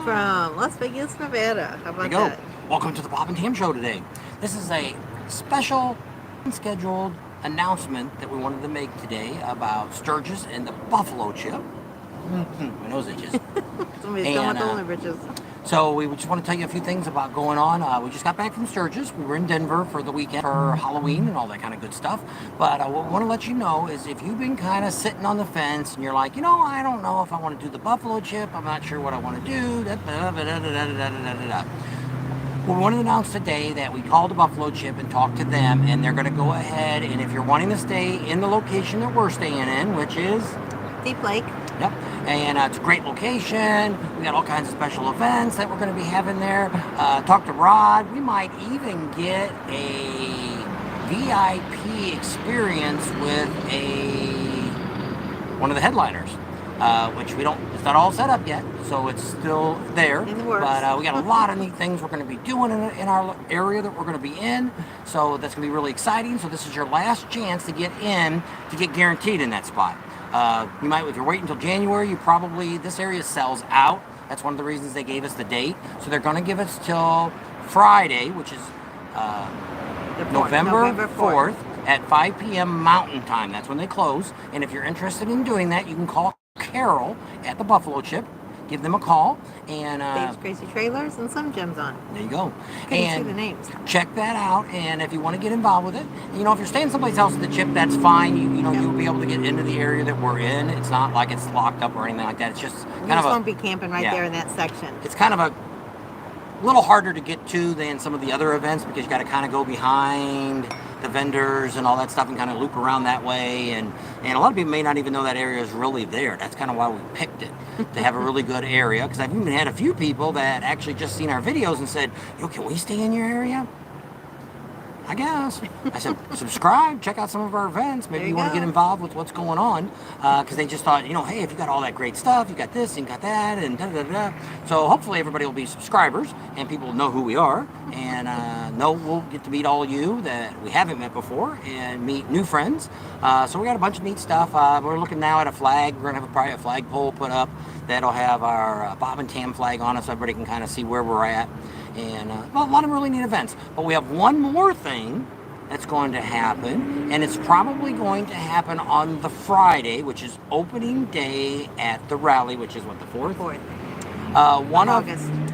from Las Vegas, Nevada. How about that? Welcome to the Bob and Tam Show today. This is a special scheduled announcement that we wanted to make today about Sturgis and the buffalo chip. My nose itches. Somebody's done with the only bridges. So we just want to tell you a few things about going on. We just got back from Sturgis. We were in Denver for the weekend for Halloween and all that kind of good stuff. But what we want to let you know is if you've been kind of sitting on the fence and you're like, I don't know if I want to do the buffalo chip. I'm not sure what I want to do. Well, we want to announce today that we called the buffalo chip and talked to them, and they're going to go ahead. And if you're wanting to stay in the location that we're staying in, which is Deep Lake. Yep, and it's a great location. We got all kinds of special events that we're going to be having there. Talk to Rod. We might even get a VIP experience with one of the headliners, which it's not all set up yet, so it's still there. In the works. But we got a lot of neat things we're going to be doing in our area that we're going to be in, so that's going to be really exciting. So this is your last chance to get in, to get guaranteed in that spot. You might, if you're waiting until January, this area sells out. That's one of the reasons they gave us the date. So they're going to give us till Friday, which is November 4th at 5 p.m. Mountain Time. That's when they close. And if you're interested in doing that, you can call Carol at the Buffalo Chip. Give them a call. And Dave's Crazy Trailers and some gems on. There you go. Couldn't see the names. Check that out. And if you want to get involved with it, if you're staying someplace else at the chip, that's fine. You'll be able to get into the area that we're in. It's not like it's locked up or anything like that. It's just you just won't be camping right there in that section. It's kind of a little harder to get to than some of the other events because you got to kind of go behind the vendors and all that stuff and kind of loop around that way, and a lot of people may not even know that area is really there. That's kind of why we picked it, to have a really good area, because I've even had a few people that actually just seen our videos and said, can we stay in your area? I guess. I said, subscribe, check out some of our events. Maybe you want to get involved with what's going on. Because they just thought, hey, if you got all that great stuff, you got this and got that, and da-da-da-da. So hopefully everybody will be subscribers, and people will know who we are. And we'll get to meet all of you that we haven't met before, and meet new friends. So we got a bunch of neat stuff. We're looking now at a flag. We're going to have probably a flagpole put up that'll have our Bob and Tam flag on it so everybody can kind of see where we're at. And a lot of really neat events. But we have one more thing that's going to happen, and it's probably going to happen on the Friday, which is opening day at the rally, which is what, the 4th? 4th.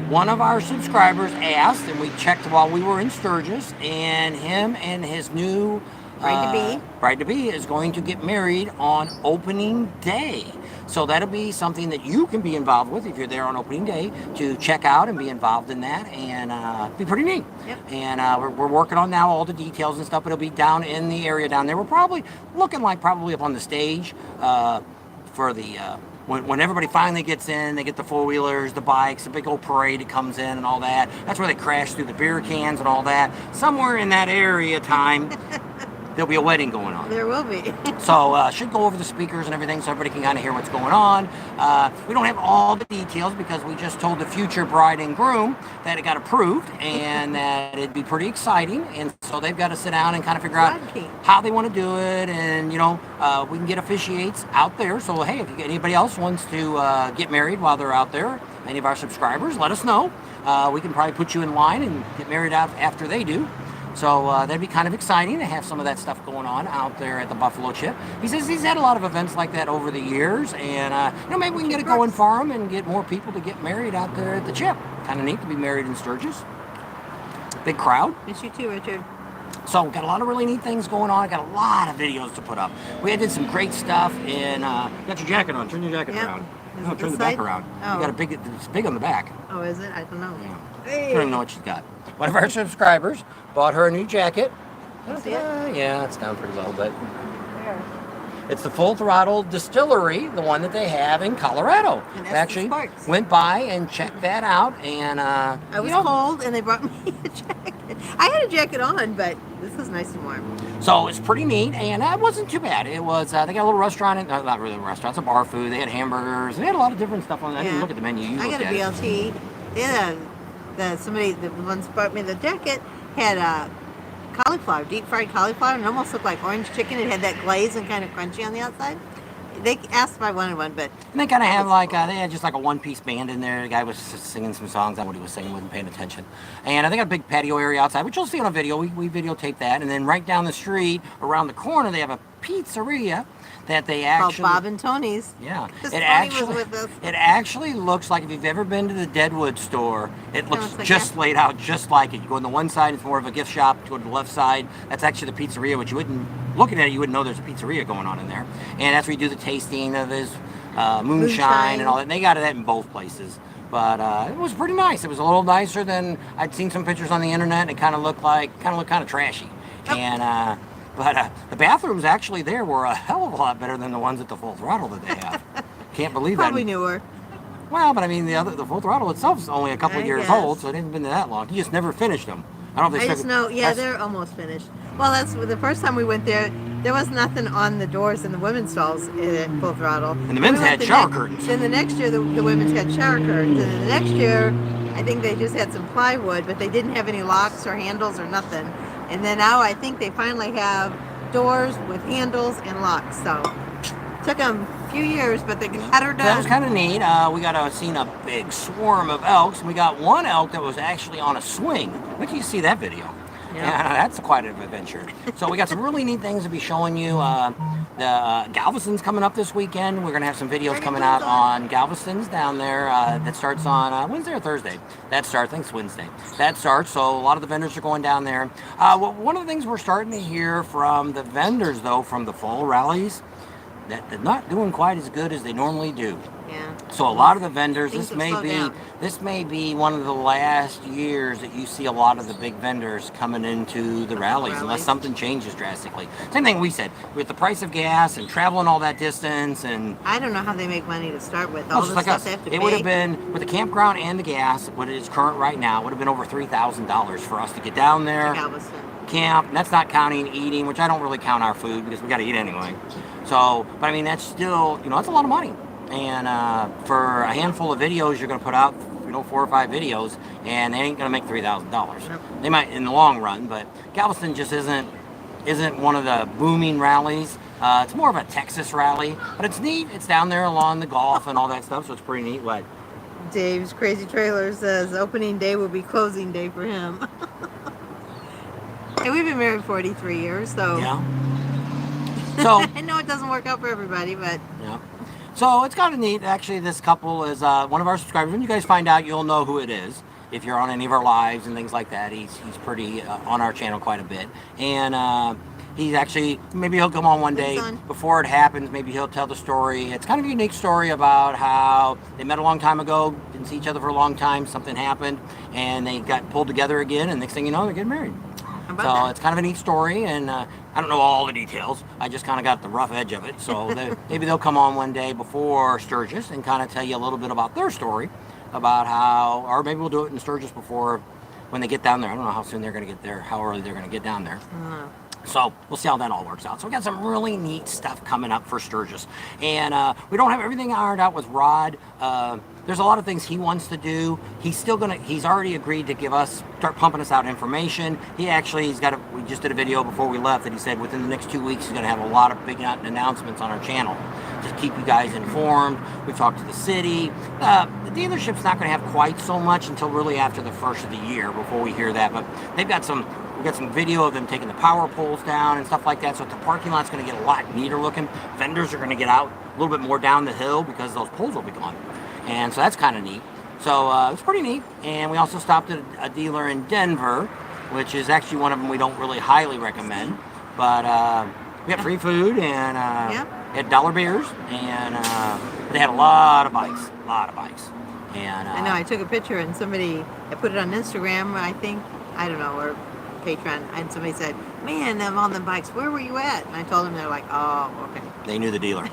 One of our subscribers asked, and we checked while we were in Sturgis, and him and his new bride-to-be is going to get married on opening day. So that'll be something that you can be involved with if you're there on opening day, to check out and be involved in that, and be pretty neat. Yep. And we're working on now all the details and stuff, but it'll be down in the area down there. We're probably looking like up on the stage for the when everybody finally gets in, they get the four-wheelers, the bikes, the big old parade that comes in and all that. That's where they crash through the beer cans and all that. Somewhere in that area there'll be a wedding going on. There will be. So should go over the speakers and everything so everybody can kind of hear what's going on. We don't have all the details because we just told the future bride and groom that it got approved and that it'd be pretty exciting. And so they've got to sit down and kind of figure out how they want to do it. And, we can get officiates out there. So, hey, if anybody else wants to get married while they're out there, any of our subscribers, let us know. We can probably put you in line and get married out after they do. So that'd be kind of exciting to have some of that stuff going on out there at the Buffalo Chip. He says he's had a lot of events like that over the years, and maybe we can get it going for him and get more people to get married out there at the Chip. Kind of neat to be married in Sturgis. Big crowd. Miss you too, Richard. So we've got a lot of really neat things going on. Got a lot of videos to put up. We did some great stuff, and got your jacket on. Turn your jacket around. No, turn the back around. Oh. You got it's big on the back. Oh, is it? I don't know. Yeah. Hey. I don't even know what she's got. One of our subscribers bought her a new jacket. Yeah, it's down pretty low, but it's the Full Throttle Distillery, the one that they have in Colorado. And actually went by and checked that out, and I was cold, and they brought me a jacket. I had a jacket on, but this is nice and warm. So it's pretty neat, and it wasn't too bad. It was they got a little restaurant, not really a restaurant, it's a bar food. They had hamburgers. They had a lot of different stuff on. I didn't look at the menu. I got a BLT. The ones brought me the jacket had cauliflower, deep fried cauliflower, and it almost looked like orange chicken. It had that glaze and kind of crunchy on the outside. They asked if I wanted one, but And they kind of have like, they had just like a one-piece band in there. The guy was just singing some songs. I don't know what he was singing, wasn't paying attention. And they got a big patio area outside, which you'll see on a video. We videotaped that. And then right down the street, around the corner, they have a pizzeria that they called actually... Bob and Tony's. Yeah. This It Tony was with us. actually looks like, if you've ever been to the Deadwood store, it looks like just that. laid out just like it. You go on the one side, it's more of a gift shop. You go to the left side, that's actually the pizzeria, which you wouldn't, looking at it, you wouldn't know there's a pizzeria going on in there. And that's where you do the tasting of his moonshine and all that. And they got that in both places. But it was pretty nice. It was a little nicer than I'd seen some pictures on the internet, and it kind of looked kind of trashy. Yep. And but the bathrooms actually there were a hell of a lot better than the ones at the Full Throttle that they have. Can't believe that. Probably newer. Well, but I mean, the Full Throttle itself is only a couple of years old, so it hasn't been that long. You just never finished them. I don't know if they I just know, yeah, they're almost finished. Well, that's the first time we went there. There was nothing on the doors in the women's stalls at Full Throttle. And the men's had shower curtains. Then the next year, the women's had shower curtains. And then the next year, I think they just had some plywood, but they didn't have any locks or handles or nothing. And then now I think they finally have doors with handles and locks. So took them a few years, but they got her done. That was kind of neat. We got seen a big swarm of elks, and we got one elk that was actually on a swing. Wait till you see that video. Yeah, that's quite an adventure. So we got some really neat things to be showing you. The Galveston's coming up this weekend. We're going to have some videos coming out on Galveston's down there. That starts on Wednesday or Thursday. That starts, I think it's Wednesday. That starts, so a lot of the vendors are going down there. One of the things we're starting to hear from the vendors, though, from the fall rallies, that they're not doing quite as good as they normally do. Yeah. So a lot of the vendors, Things this have may be one of the last years that you see a lot of the big vendors coming into the rallies, unless something changes drastically. Same thing we said, with the price of gas and traveling all that distance, and I don't know how they make money to start with. All the like stuff us. they have to pay. It would have been, with the campground and the gas, what it is current right now, it would have been over $3,000 for us to get down there, camp, and that's not counting eating, which I don't really count our food because we got to eat anyway. So, but I mean, that's still, that's a lot of money. And for a handful of videos you're going to put out, 4 or 5 videos, and they ain't going to make $3,000. Nope. They might in the long run, but Galveston just isn't one of the booming rallies. It's more of a Texas rally, but it's neat. It's down there along the Gulf and all that stuff, so it's pretty neat. What? Dave's Crazy Trailer says opening day will be closing day for him. Hey, we've been married 43 years, so Yeah. So I know it doesn't work out for everybody, but yeah. So it's kind of neat. Actually, this couple is one of our subscribers. When you guys find out, you'll know who it is. If you're on any of our lives and things like that, he's pretty on our channel quite a bit. And he's actually, maybe he'll come on one day before it happens. Maybe he'll tell the story. It's kind of a unique story about how they met a long time ago, didn't see each other for a long time. Something happened, and they got pulled together again. And next thing you know, they're getting married. So it's kind of a neat story, and I don't know all the details. I just kind of got the rough edge of it. So maybe they'll come on one day before Sturgis and kind of tell you a little bit about their story, about how, or maybe we'll do it in Sturgis before when they get down there. I don't know how soon they're going to get there, how early they're going to get down there. So we'll see how that all works out. So we got some really neat stuff coming up for Sturgis. And we don't have everything ironed out with Rod. There's a lot of things he wants to do. He's already agreed to start pumping us out information. We just did a video before we left that he said within the next 2 weeks he's going to have a lot of big announcements on our channel. Just keep you guys informed. We've talked to the city. The dealership's not going to have quite so much until really after the first of the year before we hear that. But we've got some video of them taking the power poles down and stuff like that. So the parking lot's going to get a lot neater looking. Vendors are going to get out a little bit more down the hill because those poles will be gone. And so that's kind of neat. So it's pretty neat. And we also stopped at a dealer in Denver, which is actually one of them we don't really highly recommend. But we got free food and had dollar beers, and they had a lot of bikes. And I know I took a picture and I put it on Instagram, I don't know, or Patreon, and somebody said, "Man, them on the bikes, where were you at?" And I told them, they're like, "Oh, okay." They knew the dealer.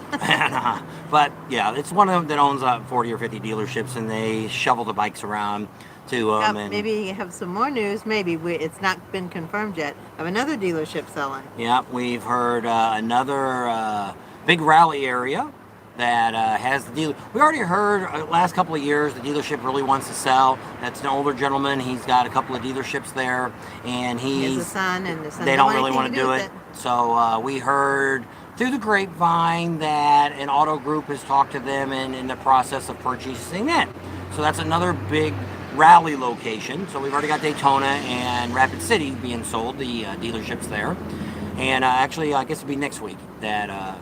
But yeah, it's one of them that owns 40 or 50 dealerships, and they shovel the bikes around to them. And maybe have some more news. Maybe it's not been confirmed yet of another dealership selling. Yeah, we've heard another big rally area that has the dealer. We already heard last couple of years the dealership really wants to sell. That's an older gentleman. He's got a couple of dealerships there, and he has a son, and the son they don't really want to do it. So we heard through the grapevine that an auto group has talked to them and in the process of purchasing it. So that's another big rally location. So we've already got Daytona and Rapid City being sold, the dealerships there. And actually, I guess it'll be next week that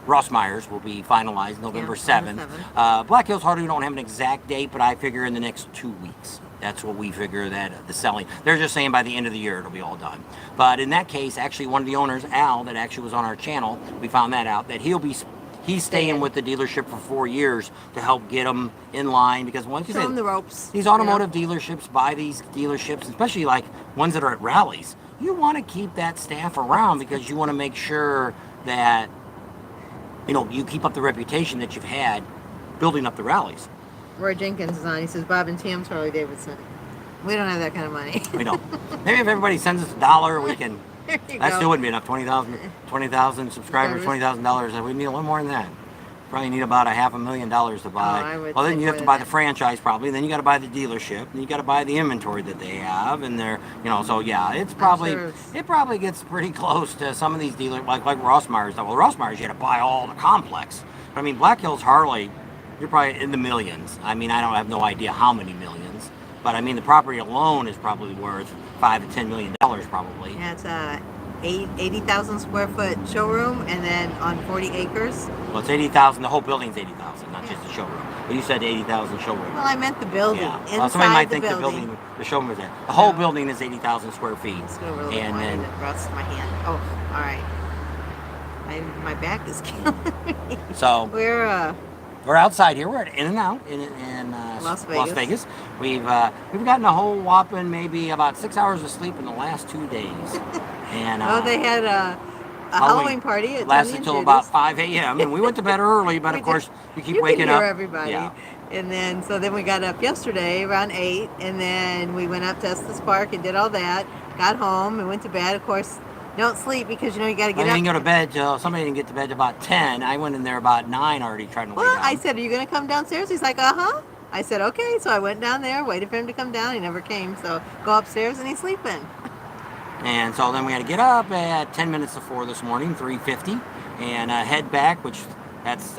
Ross Myers will be finalized, November 7th. Black Hills Harley, we don't have an exact date, but I figure in the next 2 weeks. That's what we figure that the selling. They're just saying by the end of the year it'll be all done. But in that case, actually one of the owners, Al, that actually was on our channel, we found that out, that he's staying with the dealership for 4 years to help get them in line, because once you show them the ropes. These automotive dealerships buy these dealerships, especially like ones that are at rallies. You want to keep that staff around because you want to make sure that you keep up the reputation that you've had building up the rallies. Roy Jenkins is on. He says Bob and Tam's Harley Davidson. We don't have that kind of money. We don't. Maybe if everybody sends us $1, we can. That still wouldn't be enough. 20,000 subscribers, $20,000. We need a little more than that. Probably need about $500,000 to buy. Well, then you have to buy the franchise probably. Then you got to buy the dealership. Then you got to buy the inventory that they have, and they're So yeah, it probably gets pretty close to some of these dealers like Ross Myers. Well, Ross Myers you had to buy all the complex. But I mean, Black Hills Harley, you're probably in the millions. I mean, I have no idea how many millions, but I mean the property alone is probably worth $5 to $10 million probably. Yeah, it's a 80,000 square foot showroom, and then on 40 acres. Well, it's 80,000. The whole building's 80,000, not just the showroom. But you said 80,000 showroom. Well, I meant the building. Yeah. Inside Somebody might the think building. The showroom is there. The whole building is 80,000 square feet. Let's go really and then it rusts my hand. Oh, all right. My back is killing me. So we're outside here. We're at In-N-Out in Las Vegas. We've gotten a whole whopping maybe about 6 hours of sleep in the last 2 days. And they had a Halloween party. It lasted until about 5 a.m. and we went to bed early, but of course you keep waking up. Everybody. Yeah. And then we got up yesterday around 8, and then we went up to Estes Park and did all that. Got home and went to bed. Of course, don't sleep because you got to get up. I didn't go to bed till somebody didn't get to bed till about 10. I went in there about 9 already trying to lay down. I said, "Are you going to come downstairs?" He's like, "Uh-huh." I said, "Okay." So I went down there, waited for him to come down. He never came. So go upstairs and he's sleeping. And so then we had to get up at 10 minutes to 4 this morning, 3:50, and head back, which that's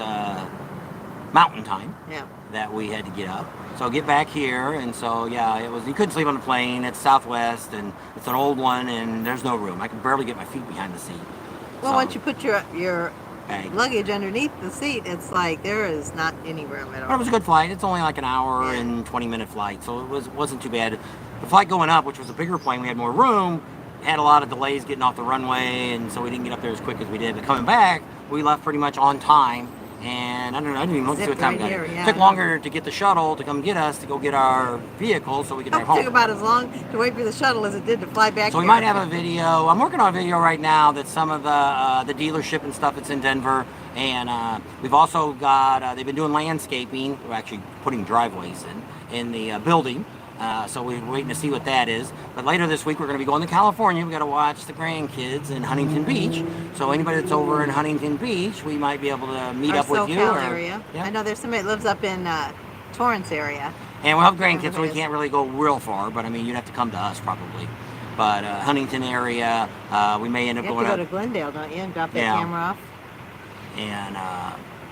mountain time. Yeah. That we had to get up. So get back here, and so yeah, you couldn't sleep on the plane. It's Southwest, and it's an old one, and there's no room. I can barely get my feet behind the seat. Well, once you put your luggage underneath the seat, it's like there is not any room at all. But it was a good flight. It's only like an hour and 20-minute flight, so it wasn't too bad. The flight going up, which was a bigger plane, we had more room. Had a lot of delays getting off the runway, and so we didn't get up there as quick as we did. But coming back, we left pretty much on time. And I didn't even look at what time we got here. It took longer to get the shuttle to come get us to go get our vehicle so we could drive home. It took about as long to wait for the shuttle as it did to fly back. So we might have a video. I'm working on a video right now that some of the dealership and stuff that's in Denver, and we've also got they've been doing landscaping. We're actually putting driveways in the building. So we're waiting to see what that is. But later this week, we're going to be going to California. We've got to watch the grandkids in Huntington Beach. So anybody that's over in Huntington Beach, we might be able to meet up with you. Area. Yeah. I know there's somebody that lives up in Torrance area. And we'll have grandkids, so we can't really go real far. But I mean, you'd have to come to us probably. But Huntington area, we may end up going. You have to go to Glendale, don't you, and drop that camera off? And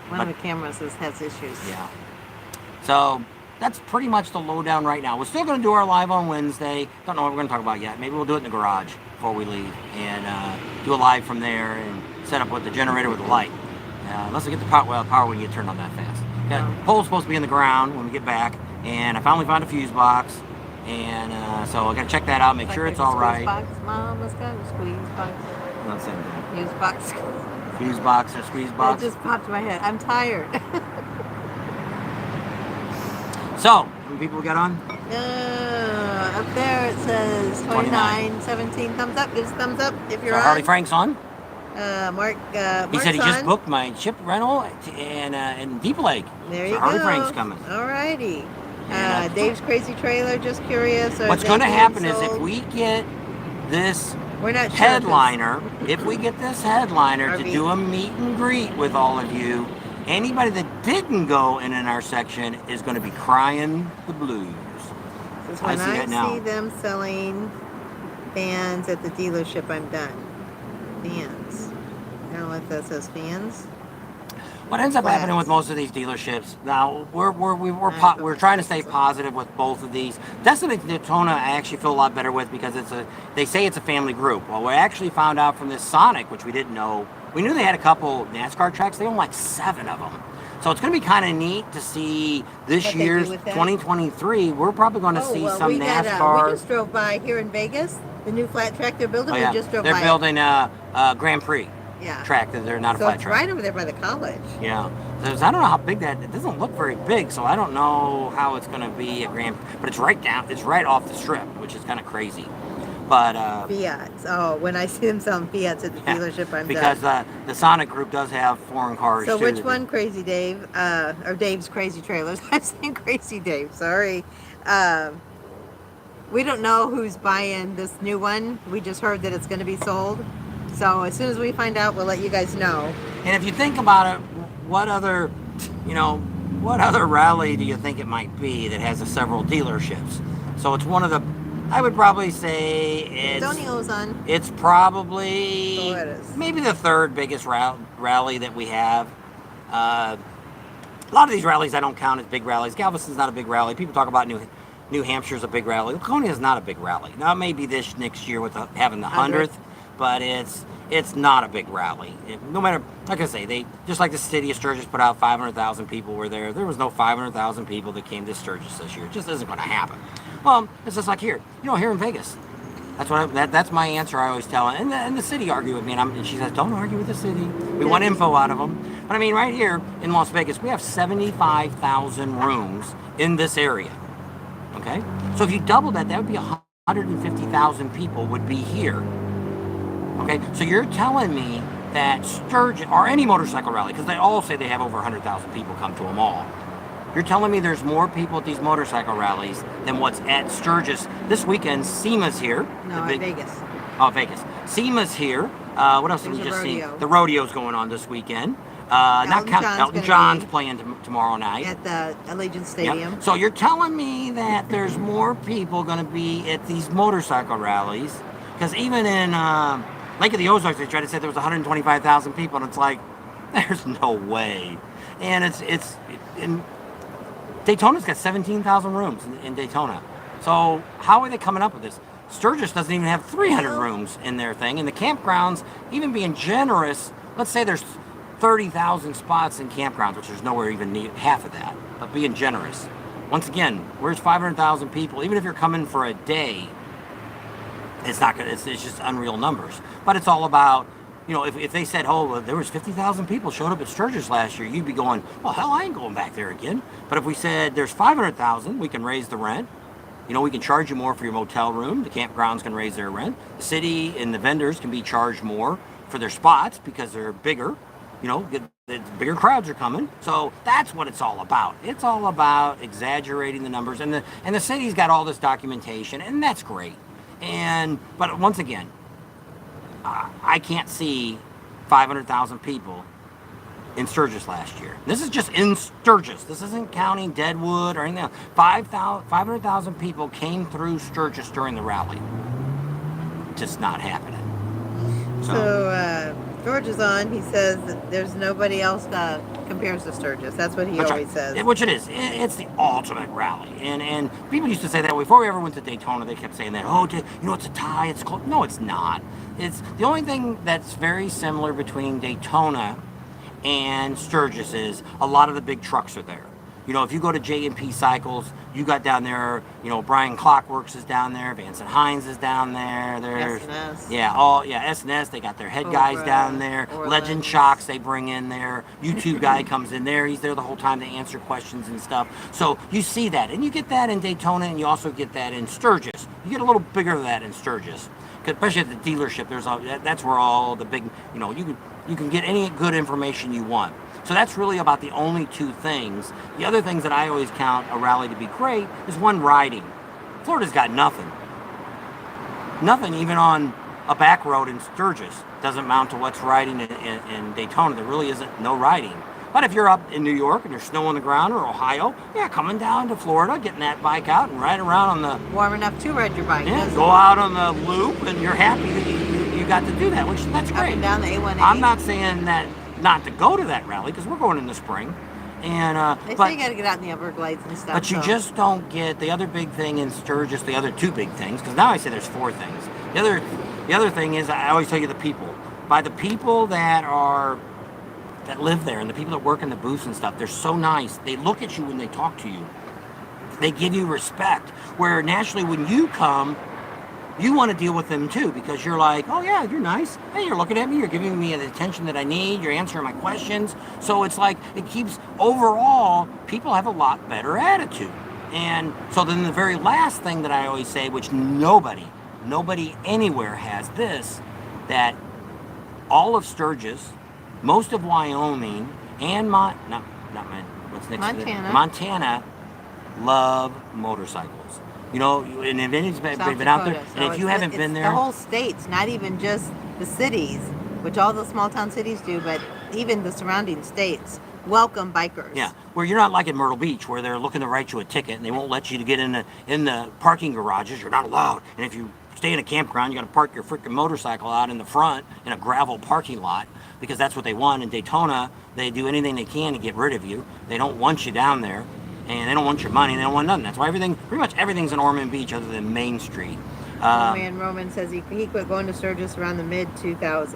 one of the cameras has issues. Yeah. So that's pretty much the lowdown right now. We're still going to do our live on Wednesday. Don't know what we're going to talk about yet. Maybe we'll do it in the garage before we leave and do a live from there and set up with the generator with the light. Unless we get the power we can get turned on that fast. Pole's supposed to be in the ground when we get back, and I finally found a fuse box, and so I got to check that out, make sure it's all right. Box. Mama's got a squeeze box. Not the same thing. Fuse box. Fuse box or squeeze box. It just popped in my head. I'm tired. So, how many people we got on? Up there it says 29, 17. Thumbs up. Give us a thumbs up if you're on. Harley Frank's on? Mark. He said he just booked my ship rental in Deep Lake. There you go. Harley Frank's coming. Alrighty. Dave's Crazy Trailer, just curious. What's going to happen is if we get this headliner, if we get this headliner to do a meet and greet with all of you, anybody that didn't go in our section is going to be crying the blues. When I see them selling fans at the dealership, I'm done. Fans. know what that says, fans. What ends up happening with Flats. most of these dealerships now, we're trying to stay positive with both of these. Destiny Daytona, I actually feel a lot better with because they say it's a family group. Well, we actually found out from this Sonic, which we didn't know. We knew they had a couple NASCAR tracks. They own like 7 of them. So it's going to be kind of neat to see this What they do year's with that? 2023. We're probably going to see some we NASCAR. we just drove by here in Vegas, the new flat track they're building. Oh, yeah. We just drove They're by. building a Grand Prix Yeah. track. That they're not a So flat it's track. right over there by the college. Yeah. I don't know how big that. It doesn't look very big, so I don't know how it's going to be a Grand. But it's right down. It's right off the strip, which is kind of crazy. But Fiats. Oh, when I see them selling Fiats at the dealership, I'm because done. the Sonic Group does have foreign cars. So too. which one, Crazy Dave, or Dave's Crazy Trailers? I'm saying Crazy Dave. Sorry. We don't know who's buying this new one. We just heard that it's going to be sold. So as soon as we find out, we'll let you guys know. And if you think about it, what other rally do you think it might be that has several dealerships? So it's one of the. I would probably say Antonio's on. it's probably So it is. maybe the third biggest rally that we have. A lot of these rallies I don't count as big rallies. Galveston's not a big rally. People talk about New Hampshire's a big rally. Laconia is not a big rally. Now it may be this next year with having the 100th, but it's not a big rally. No matter, like I say, they just like the city of Sturgis put out 500,000 people were there. There was no 500,000 people that came to Sturgis this year. It just isn't going to happen. Well, it's just like here in Vegas. That's my answer. I always tell, and the city argue with me, and she says, "Don't argue with the city. We want info out of them." But I mean, right here in Las Vegas, we have 75,000 rooms in this area. Okay, so if you double that, that would be 150,000 people would be here. Okay, so you're telling me that Sturgis, or any motorcycle rally, because they all say they have over 100,000 people come to them all. You're telling me there's more people at these motorcycle rallies than what's at Sturgis this weekend. SEMA's here. No, Vegas. Oh, Vegas. SEMA's here. What else did we just see? The rodeo's going on this weekend. Elton John's playing tomorrow night at the Allegiant Stadium. Yep. So you're telling me that there's more people going to be at these motorcycle rallies? Because even in Lake of the Ozarks, they tried to say there was 125,000 people, and it's like, there's no way. And it's in Daytona's got 17,000 rooms in Daytona. So how are they coming up with this? Sturgis doesn't even have 300 rooms in their thing, and the campgrounds, even being generous, let's say there's 30,000 spots in campgrounds, which there's nowhere even near half of that, but being generous. Once again, where's 500,000 people? Even if you're coming for a day, it's not gonna. It's just unreal numbers. But it's all about, if they said, oh, well, there was 50,000 people showed up at Sturgis last year, you'd be going, well, hell, I ain't going back there again. But if we said there's 500,000, we can raise the rent. We can charge you more for your motel room. The campgrounds can raise their rent. The city and the vendors can be charged more for their spots because they're bigger. The bigger crowds are coming. So that's what it's all about. It's all about exaggerating the numbers. And the city's got all this documentation, and that's great. But once again, I can't see 500,000 people in Sturgis last year. This is just in Sturgis. This isn't counting Deadwood or anything else. 500,000 people came through Sturgis during the rally. Just not happening. So George is on. He says that there's nobody else that compares to Sturgis. That's what he always says. Which it is. It's the ultimate rally. And people used to say that before we ever went to Daytona. They kept saying that, it's a tie. It's close. No, it's not. It's the only thing that's very similar between Daytona and Sturgis is a lot of the big trucks are there. If you go to J&P Cycles, you got down there, Brian Clockworks is down there, Vance and Hines is down there. There's S&S. S&S, they got their head guys down there. Legend Shocks they bring in there. YouTube guy comes in there. He's there the whole time to answer questions and stuff. So you see that. And you get that in Daytona, and you also get that in Sturgis. You get a little bigger of that in Sturgis. Especially at the dealership, that's where all the big, you can get any good information you want. So that's really about the only two things. The other things that I always count a rally to be great is one, riding. Florida's got nothing. Nothing even on a back road in Sturgis doesn't mount to what's riding in Daytona. There really isn't no riding. But if you're up in New York and there's snow on the ground, or Ohio, coming down to Florida, getting that bike out and ride around on the... Warm enough to ride your bike. Yeah, go out on the loop, and you're happy that you you got to do that, which that's Up great. and down the A1A. I'm not saying that not to go to that rally because we're going in the spring, and They but say you got to get out in the Everglades and stuff. but you so. just don't get the other big thing in Sturgis. The other two big things, because now I say there's four things. The other thing is I always tell you the people. By the people that live there and the people that work in the booths and stuff, they're so nice. They look at you when they talk to you. They give you respect. Where naturally when you come, you want to deal with them too because you're like, oh yeah, you're nice. Hey, you're looking at me. You're giving me the attention that I need. You're answering my questions. So it's like it keeps overall people have a lot better attitude. And so then the very last thing that I always say, which nobody anywhere has this, that all of Sturgis, most of Wyoming, and Montana love motorcycles. You know, and if anybody's been out there, So and if you haven't been there, the whole states, not even just the cities, which all the small town cities do, but even the surrounding states welcome bikers. yeah, where you're not like in Myrtle Beach, where they're looking to write you a ticket and they won't let you to get in the parking garages. You're not allowed, and if you stay in a campground, you got to park your freaking motorcycle out in the front in a gravel parking lot because that's what they want. In Daytona, they do anything they can to get rid of you. They don't want you down there, and they don't want your money. They don't want nothing. That's why pretty much everything's in Ormond Beach other than Main Street. Man, Roman says he quit going to Sturgis around the mid 2000s.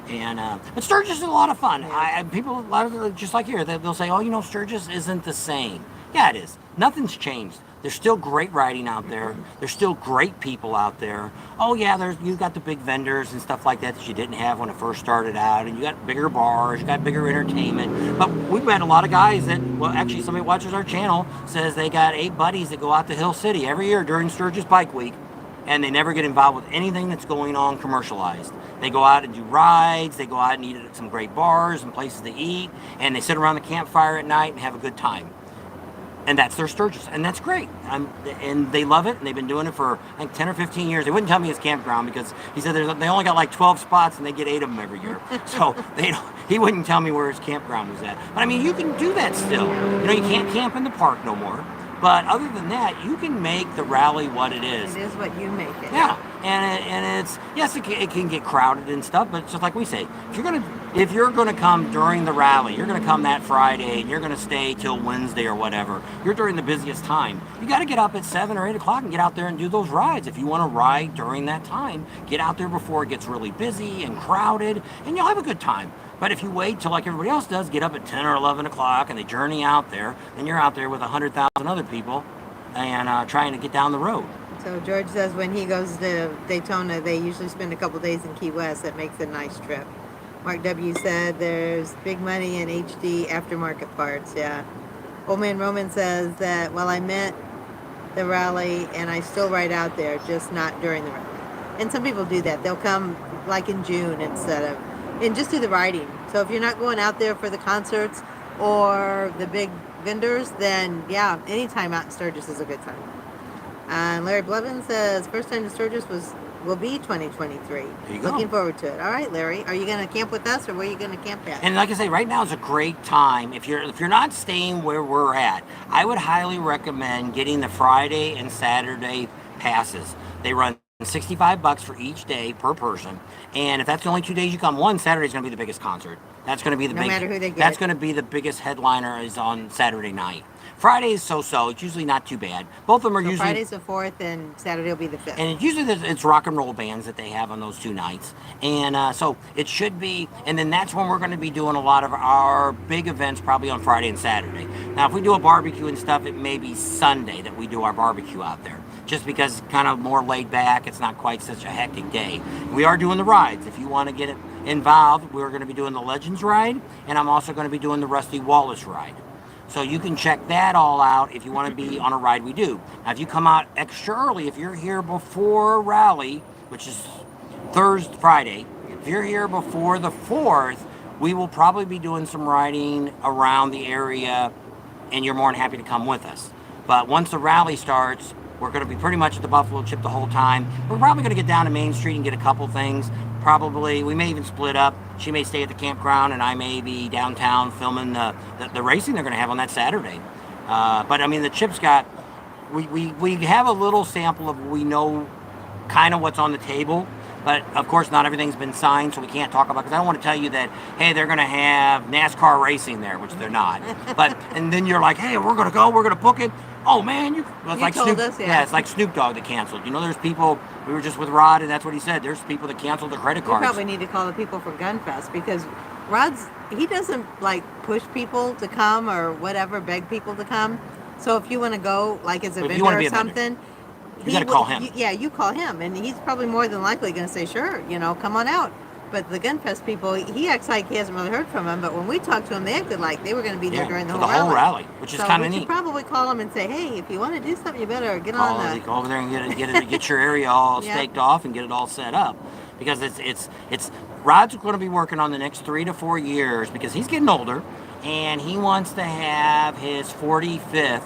And but Sturgis is a lot of fun. Yeah. People, a lot of just like here, they'll say, "Oh, you know, Sturgis isn't the same." Yeah, it is. Nothing's changed. There's still great riding out there. There's still great people out there. Oh yeah, you've got the big vendors and stuff like that you didn't have when it first started out, and you got bigger bars, you got bigger entertainment. But we've met a lot of guys that, well, actually somebody watches our channel says they got 8 buddies that go out to Hill City every year during Sturgis Bike Week, and they never get involved with anything that's going on commercialized. They go out and do rides, they go out and eat at some great bars and places to eat, and they sit around the campfire at night and have a good time. And that's their Sturgis, and that's great. And they love it, and they've been doing it for, I think, 10 or 15 years. They wouldn't tell me his campground because he said they only got like 12 spots, and they get 8 of them every year. So he wouldn't tell me where his campground was at. But I mean, you can do that still. You know, you can't camp in the park no more. But other than that, you can make the rally what it is. It is what you make it. Yeah, and it's, yes, it can get crowded and stuff, but it's just like we say, if you're gonna come during the rally, you're gonna come that Friday, and you're gonna stay till Wednesday or whatever. You're during the busiest time. You got to get up at 7 or 8 o'clock and get out there and do those rides. If you want to ride during that time, get out there before it gets really busy and crowded, and you'll have a good time. But if you wait till like everybody else does, get up at 10 or 11 o'clock and they journey out there, then you're out there with 100,000 other people and trying to get down the road. So George says when he goes to Daytona, they usually spend a couple days in Key West. That makes a nice trip. Mark W. said there's big money in HD aftermarket parts. Yeah. Old Man Roman says that, well, I met the rally and I still ride out there, just not during the rally. And some people do that. They'll come like in June and just do the riding. So if you're not going out there for the concerts or the big vendors, then yeah, anytime out in Sturgis is a good time. Larry Blevin says first time to Sturgis will be 2023. There you go. Looking forward to it. All right, Larry, are you going to camp with us or where are you going to camp at? And like I say, right now is a great time. If you're not staying where we're at, I would highly recommend getting the Friday and Saturday passes. They run $65 for each day per person, and if that's the only 2 days you come, Saturday's going to be the biggest concert. That's going to be the no matter who they get. That's going to be the biggest headliner is on Saturday night. Friday is so-so. It's usually not too bad. Both of them are usually Friday's the 4th and Saturday will be the 5th. and it's rock and roll bands that they have on those 2 nights, and so it should be. And then that's when we're going to be doing a lot of our big events, probably on Friday and Saturday. Now, if we do a barbecue and stuff, it may be Sunday that we do our barbecue out there, just because it's kind of more laid back. It's not quite such a hectic day. We are doing the rides. If you want to get involved, we're going to be doing the Legends ride, and I'm also going to be doing the Rusty Wallace ride. So you can check that all out if you want to be on a ride we do. Now, if you come out extra early, if you're here before rally, which is Friday, if you're here before the 4th, we will probably be doing some riding around the area, and you're more than happy to come with us. But once the rally starts, we're going to be pretty much at the Buffalo Chip the whole time. We're probably going to get down to Main Street and get a couple things. Probably, we may even split up. She may stay at the campground, and I may be downtown filming the racing they're going to have on that Saturday. But I mean, the Chip's got, we have a little sample of, we know kind of what's on the table, But of course, not everything's been signed, so we can't talk about. Because I don't want to tell you that, hey, they're going to have NASCAR racing there, which they're not. But and then you're like, hey, we're going to go, we're going to book it. Oh man, well, it's like told Snoop. us, yeah. It's like Snoop Dogg that canceled. You know, there's people. We were just with Rod, and that's what he said. There's people that canceled their credit We cards. probably need to call the people for Gunfest, because he doesn't like push people to come or whatever, beg people to come. So if you want to go, like as a vendor or something, you got to call him. You call him, and he's probably more than likely going to say, sure, come on out. But the Gunfest people, he acts like he hasn't really heard from them. But when we talked to him, they acted like they were going to be there during the whole rally, which is kind of neat. So we should probably call them and say, hey, if you want to do something, you better get Go over there and get your area all staked off and get it all set up, because it's Rod's going to be working on the next 3 to 4 years, because he's getting older, and he wants to have his 45th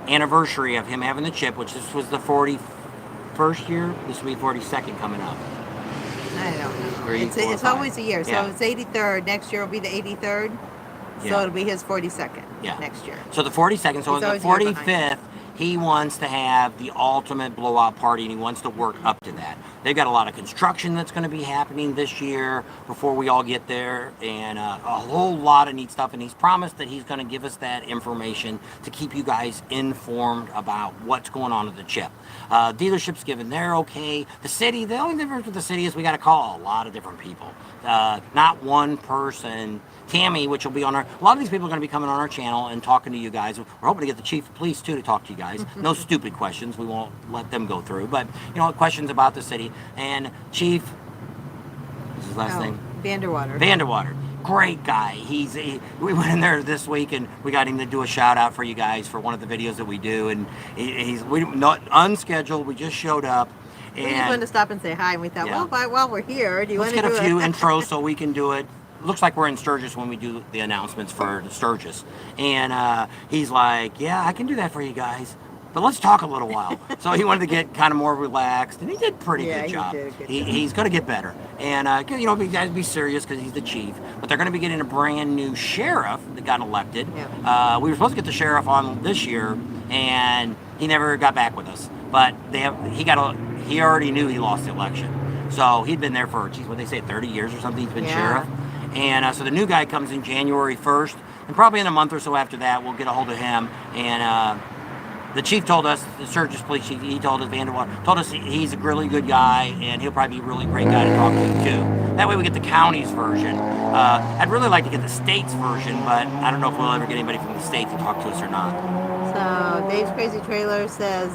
anniversary of him having the chip, which this was the 41st year. This will be 42nd coming up. I don't know. It's always a year. So it's 83rd. Next year will be the 83rd. So it'll be his 42nd next year. So the 42nd. So the 45th, he wants to have the ultimate blowout party, and he wants to work up to that. They've got a lot of construction that's going to be happening this year before we all get there, and a whole lot of neat stuff. And he's promised that he's going to give us that information to keep you guys informed about what's going on at the chip. Dealership's given their okay. The city, the only difference with the city is we got to call a lot of different people. Not one person. Tammy, which will be on a lot of these people are going to be coming on our channel and talking to you guys. We're hoping to get the chief of police too to talk to you guys. No stupid questions. We won't let them go through, but questions about the city. And Chief, what's his last name? Vanderwater. Great guy. We went in there this week and we got him to do a shout out for you guys for one of the videos that we do, and he's not unscheduled. We just showed up. We just wanted to stop and say hi, and we thought, well, while we're here, do you want to do it? Let's get a few intros so we can do it. Looks like we're in Sturgis when we do the announcements for the Sturgis. And he's like, yeah, I can do that for you guys, but let's talk a little while. So he wanted to get kind of more relaxed, and he did a pretty good job. He's going to get better. And, be serious because he's the chief. But they're going to be getting a brand new sheriff that got elected. Yeah. We were supposed to get the sheriff on this year, and he never got back with us. But he already knew he lost the election. So he'd been there for, 30 years or something. He's been sheriff. And so the new guy comes in January 1st, and probably in a month or so after that, we'll get a hold of him. And the chief told us, the Sturgis police chief, he told us, told us he's a really good guy, and he'll probably be a really great guy to talk to too. That way we get the county's version. I'd really like to get the state's version, but I don't know if we'll ever get anybody from the state to talk to us or not. So Dave's Crazy Trailer says,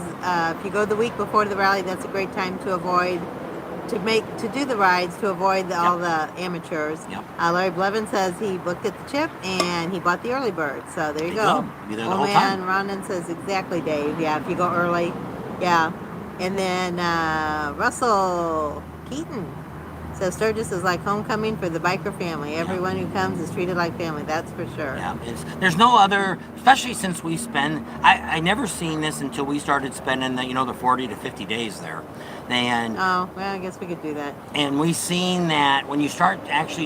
if you go the week before the rally, that's a great time to do the rides to avoid all the amateurs. Yep. Larry Blevin says he looked at the chip and he bought the early bird. So there you go. Be there the whole time. Ronan says exactly, Dave. Yeah, if you go early. Yeah. And then Russell Keaton says Sturgis is like homecoming for the biker family. Everyone who comes is treated like family. That's for sure. Yeah, there's no other, especially since we spend. I never seen this until we started spending the 40 to 50 days there. And I guess we could do that. And we seen that when you start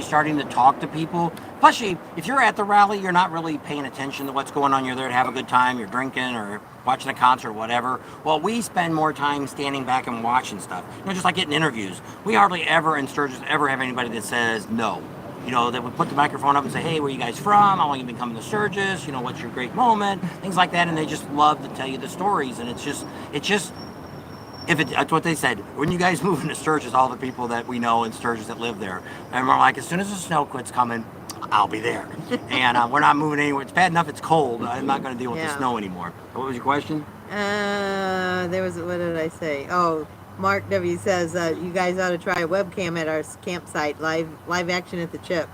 starting to talk to people, especially if you're at the rally, you're not really paying attention to what's going on. You're there to have a good time. You're drinking or watching a concert or whatever. Well, we spend more time standing back and watching stuff. Just like getting interviews. We hardly ever in Sturgis ever have anybody that says no. That would put the microphone up and say, hey, where are you guys from? How long have you been coming to Sturgis? What's your great moment? Things like that. And they just love to tell you the stories. And it's just that's what they said. When you guys move into Sturgis, all the people that we know in Sturgis that live there, and we're like, as soon as the snow quits coming, I'll be there. And we're not moving anywhere. It's bad enough it's cold. I'm not going to deal with the snow anymore. What was your question? What did I say? Oh, Mark W. says, you guys ought to try a webcam at our campsite, live action at the chip.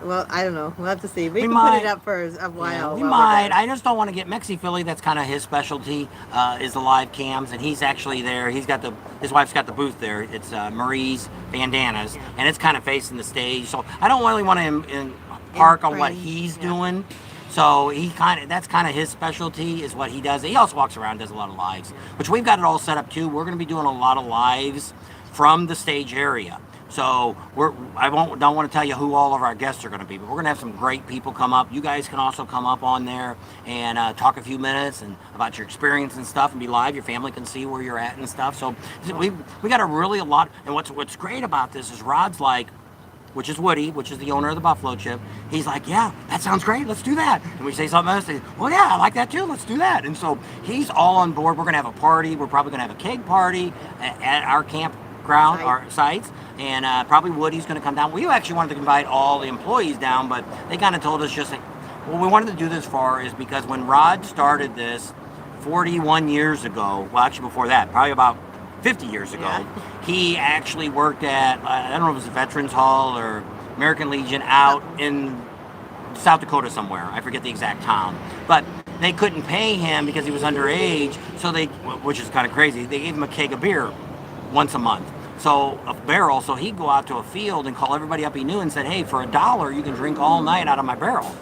Well, I don't know. We'll have to see. We can put it up for a while. We might. I just don't want to get Mexi Philly. That's kind of his specialty, is the live cams, and he's actually there. His wife's got the booth there. It's Marie's Bandanas, and it's kind of facing the stage. So I don't really want to park on what he's doing. So that's kind of his specialty is what he does. He also walks around and does a lot of lives, which we've got it all set up too. We're going to be doing a lot of lives from the stage area. So don't want to tell you who all of our guests are going to be, but we're going to have some great people come up. You guys can also come up on there and talk a few minutes and about your experience and stuff, and be live. Your family can see where you're at and stuff. So we got a lot. And what's great about this is Rod's like, which is Woody, which is the owner of the Buffalo Chip. He's like, yeah, that sounds great. Let's do that. And we say something else. He says, well, yeah, I like that too. Let's do that. And so he's all on board. We're going to have a party. We're probably going to have a keg party at our campground, our sites. And probably Woody's going to come down. We actually wanted to invite all the employees down, but they kind of told us just like, what we wanted to do this for is because when Rod started this 41 years ago, well, actually before that, probably about 50 years ago, he actually worked at, I don't know if it was a Veterans Hall or American Legion out in South Dakota somewhere. I forget the exact town. But they couldn't pay him because he was underage, so which is kind of crazy, they gave him a keg of beer once a month. So a barrel, so he'd go out to a field and call everybody up he knew and said, hey, for $1, you can drink all night out of my barrel.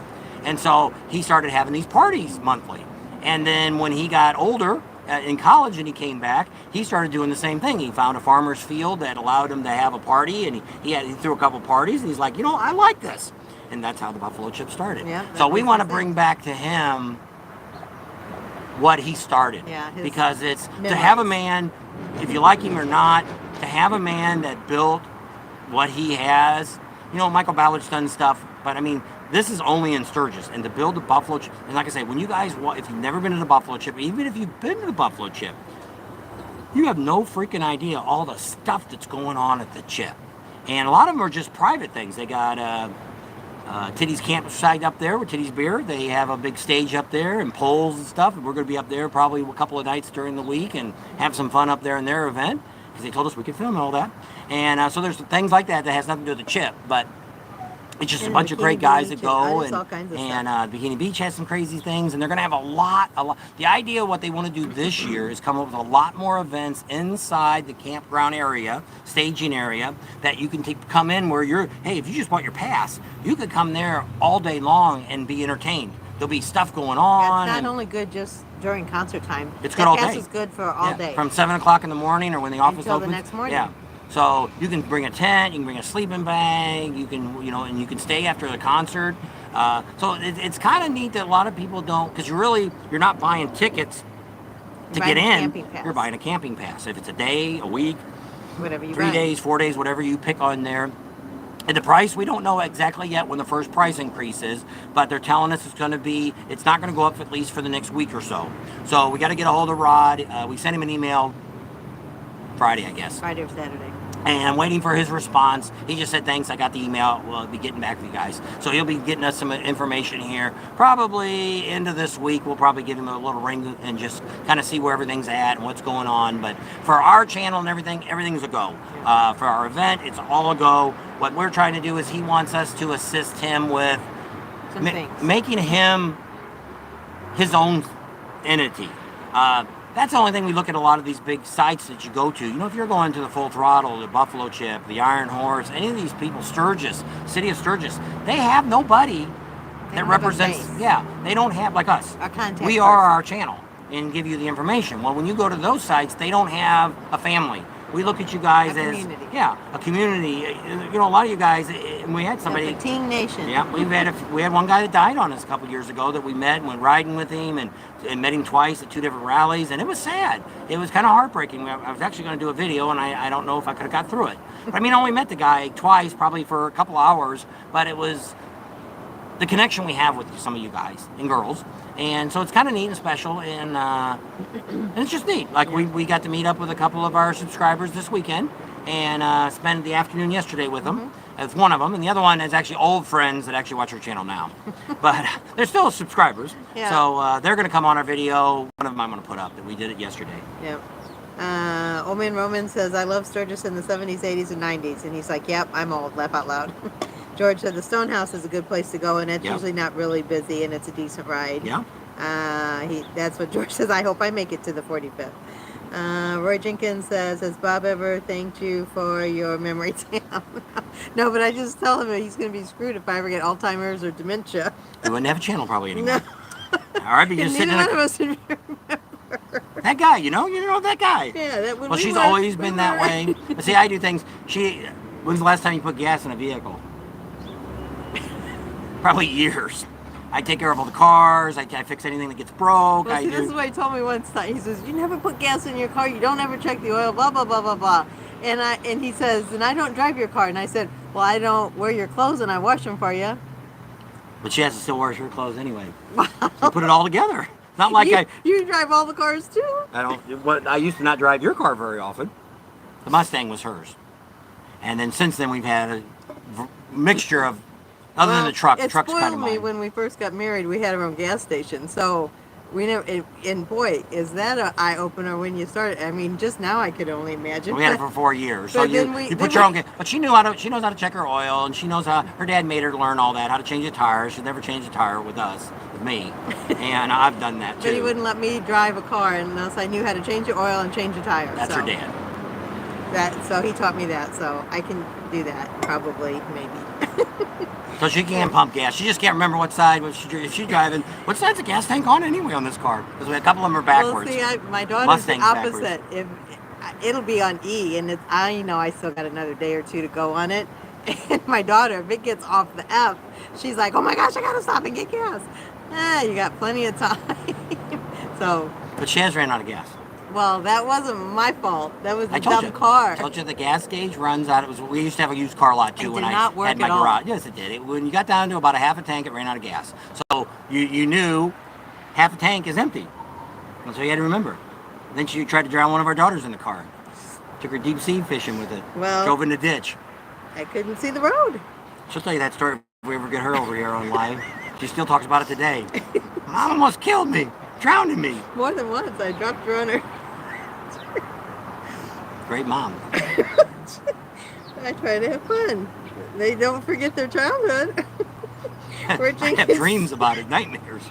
And so he started having these parties monthly. And then when he got older, in college and he came back, he started doing the same thing. He found a farmer's field that allowed him to have a party, and he threw a couple parties, and he's like, I like this. And that's how the Buffalo Chip started. Yeah, so we want to bring back to him what he started. Yeah, because it's memories. To have a man, if you like him or not, to have a man that built what he has. Michael Ballard's done stuff, but I mean, this is only in Sturgis, and to build the Buffalo Chip, and like I say, when you guys, if you've never been to the Buffalo Chip, even if you've been to the Buffalo Chip, you have no freaking idea all the stuff that's going on at the Chip. And a lot of them are just private things. They got Titty's Campsite up there with Titty's Beer. They have a big stage up there and poles and stuff, and we're going to be up there probably a couple of nights during the week and have some fun up there in their event, because they told us we could film and all that. And so there's things like that has nothing to do with the Chip, but it's just a bunch of great guys that go, and Bikini Beach has some crazy things, and they're going to have a lot. The idea of what they want to do this year is come up with a lot more events inside the campground area, staging area, that you can come in where if you just bought your pass, you could come there all day long and be entertained. There'll be stuff going on. It's not only good just during concert time. It's good all day. Pass is good for all day. From 7 o'clock in the morning or when the office opens. Until the next morning. Yeah. So you can bring a tent, you can bring a sleeping bag, you can, and you can stay after the concert. So it's kind of neat that a lot of people don't, because you're not buying tickets to get in. You're buying a camping pass. If it's a day, a week, whatever you 3 days, 4 days, whatever you pick on there. And the price, we don't know exactly yet when the first price increase is, but they're telling us it's not going to go up at least for the next week or so. So we got to get a hold of Rod. We sent him an email Friday, I guess. Friday or Saturday. And I'm waiting for his response. He just said, thanks, I got the email. We'll be getting back with you guys. So he'll be getting us some information here. Probably into this week, we'll probably give him a little ring and just kind of see where everything's at and what's going on. But for our channel and everything's a go. For our event, it's all a go. What we're trying to do is he wants us to assist him with making him his own entity. That's the only thing we look at a lot of these big sites that you go to. If you're going to the Full Throttle, the Buffalo Chip, the Iron Horse, any of these people, Sturgis, City of Sturgis, they have nobody that represents, they don't have, like us. We are our channel and give you the information. Well, when you go to those sites, they don't have a family. We look at you guys as a community. A lot of you guys, and we had somebody. The Teen Nation. Yeah, we had one guy that died on us a couple years ago that we met and went riding with him and met him twice at 2 different rallies, and it was sad. It was kind of heartbreaking. I was actually going to do a video, and I don't know if I could have got through it. But I only met the guy twice, probably for a couple hours, but it was the connection we have with some of you guys and girls. And so it's kind of neat and special, and it's just neat. Like we got to meet up with a couple of our subscribers this weekend and spend the afternoon yesterday with them. That's one of them, and the other one is actually old friends that actually watch our channel now. But they're still subscribers, so they're going to come on our video. One of them I'm going to put up that we did it yesterday. Yep. Old Man Roman says, I love Sturgis in the 70s, 80s, and 90s. And he's like, yep, I'm old. Laugh out loud. George said the Stonehouse is a good place to go, and it's usually not really busy, and it's a decent ride. Yeah. That's what George says. I hope I make it to the 45th. Roy Jenkins says, has Bob ever thanked you for your memory town? No, but I just tell him he's going to be screwed if I ever get Alzheimer's or dementia. We wouldn't have a channel probably anymore. No. All right, but you're sitting none of us would remember. That guy, you know that guy. Yeah, that would. Well, she's always been that way. But see, I do things. When's the last time you put gas in a vehicle? Probably years. I take care of all the cars. I fix anything that gets broke. Well, see, this is what he told me once. He says, "You never put gas in your car. You don't ever check the oil. Blah blah blah blah blah." And he says, "And I don't drive your car." And I said, "Well, I don't wear your clothes and I wash them for you." But she has to still wash her clothes anyway. So put it all together. Not like you drive all the cars too. I don't. What I used to not drive your car very often. The Mustang was hers, and then since then we've had a mixture of. Other than the truck, the truck's kind of mine. It spoiled me when we first got married. We had our own gas station, so we never. And boy, is that an eye opener when you started. I mean, just now I could only imagine. We had it for 4 years, so you put your own gas. But she knows how to check her oil, and she knows how. Her dad made her learn all that, how to change a tire. She'd never changed a tire with me, and I've done that too. But he wouldn't let me drive a car unless I knew how to change the oil and change the tire. That's her dad. So he taught me that, so I can do that probably, maybe. So she can pump gas. She just can't remember what side is she driving. What side's the gas tank on anyway on this car? Because a couple of them are backwards. Well, see, my daughter's Mustang's the opposite. It'll be on E, and I know I still got another day or two to go on it. And my daughter, if it gets off the F, she's like, "Oh my gosh, I gotta stop and get gas." You got plenty of time. So. But she has ran out of gas. Well, that wasn't my fault. That was the dumb car. I told you the gas gauge runs out. We used to have a used car lot too when I had my garage. Yes, it did. When you got down to about a half a tank, it ran out of gas. So you knew half a tank is empty. And so you had to remember. Then she tried to drown one of our daughters in the car. Took her deep sea fishing with it. Well, drove in the ditch. I couldn't see the road. She'll tell you that story if we ever get her over here on live. She still talks about it today. Mom almost killed me, drowned me. More than once. I dropped her on her. Great mom. I try to have fun. They don't forget their childhood. I have dreams about it, nightmares.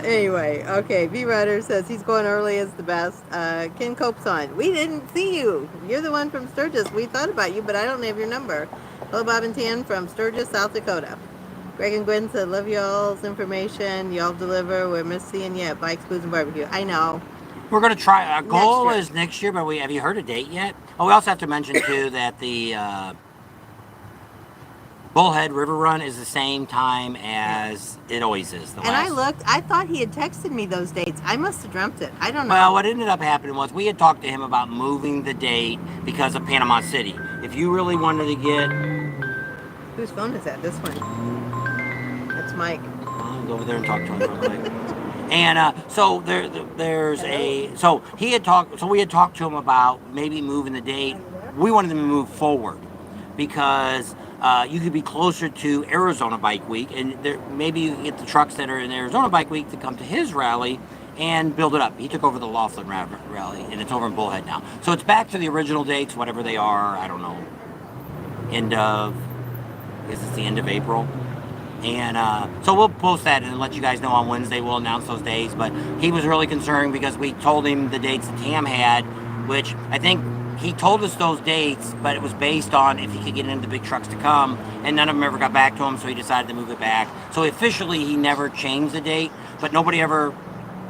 Anyway, okay. V-Rider says he's going early is the best. Ken Cope's on. We didn't see you. You're the one from Sturgis. We thought about you, but I don't have your number. Hello, Bob and Tan from Sturgis, South Dakota. Greg and Gwen said, love y'all's information. Y'all deliver. We're missing seeing you at Bikes, Booze, and Barbecue. I know. We're going to try. Our goal is next year, but have you heard a date yet? Oh, we also have to mention, too, that the Bullhead River Run is the same time as it always is. I looked. I thought he had texted me those dates. I must have dreamt it. I don't know. Well, what ended up happening was we had talked to him about moving the date because of Panama City. If you really wanted to get... Whose phone is that? This one. That's Mike. I'll go over there and talk to him real quick. And so there's so we had talked to him about maybe moving the date. We wanted them to move forward because you could be closer to Arizona Bike Week, and maybe you get the trucks that are in Arizona Bike Week to come to his rally and build it up. He took over the Laughlin rally, and it's over in Bullhead now. So it's back to the original dates, whatever they are. I don't know. I guess it's the end of April. And so we'll post that and let you guys know on Wednesday. We'll announce those days. But he was really concerned because we told him the dates that Tam had, which I think he told us those dates, but it was based on if he could get into the big trucks to come. And none of them ever got back to him, so he decided to move it back. So officially, he never changed the date, but nobody ever...